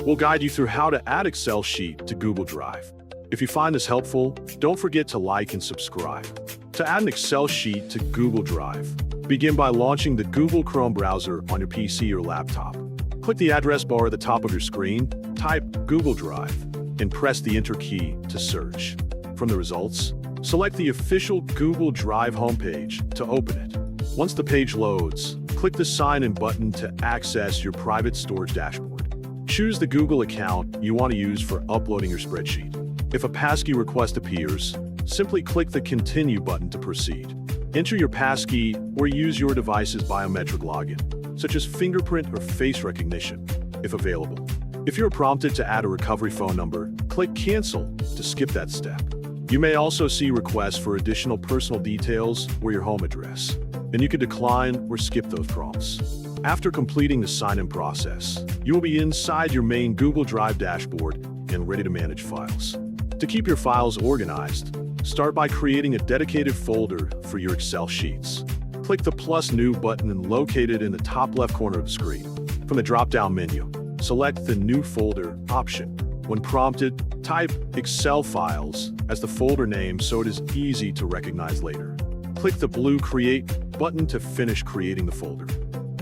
We'll guide you through how to add Excel sheet to Google Drive. If you find this helpful, don't forget to like and subscribe. To add an Excel sheet to Google Drive, begin by launching the Google Chrome browser on your PC or laptop. Click the address bar at the top of your screen, type Google Drive, and press the Enter key to search. From the results, select the official Google Drive homepage to open it. Once the page loads, click the Sign In button to access your private storage dashboard. Choose the Google account you want to use for uploading your spreadsheet. If a passkey request appears, simply click the Continue button to proceed. Enter your passkey or use your device's biometric login, such as fingerprint or face recognition, if available. If you're prompted to add a recovery phone number, click Cancel to skip that step. You may also see requests for additional personal details or your home address, and you can decline or skip those prompts. After completing the sign-in process, you will be inside your main Google Drive dashboard and ready to manage files. To keep your files organized, start by creating a dedicated folder for your Excel sheets. Click the plus New button and locate it in the top left corner of the screen. From the drop-down menu, select the New Folder option. When prompted, type Excel Files as the folder name so it is easy to recognize later. Click the blue Create button to finish creating the folder.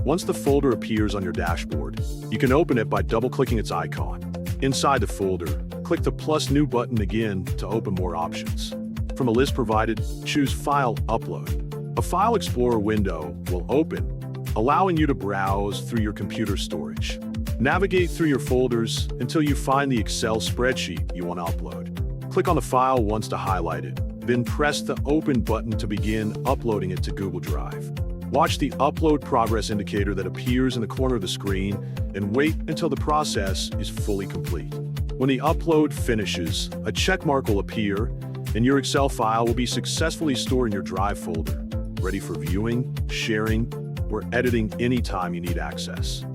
Once the folder appears on your dashboard, you can open it by double-clicking its icon. Inside the folder, click the plus New button again to open more options. From a list provided, choose File Upload. A File Explorer window will open, allowing you to browse through your computer storage. Navigate through your folders until you find the Excel spreadsheet you want to upload. Click on the file once to highlight it, then press the Open button to begin uploading it to Google Drive. Watch the upload progress indicator that appears in the corner of the screen and wait until the process is fully complete. When the upload finishes, a checkmark will appear and your Excel file will be successfully stored in your Drive folder, ready for viewing, sharing, or editing anytime you need access.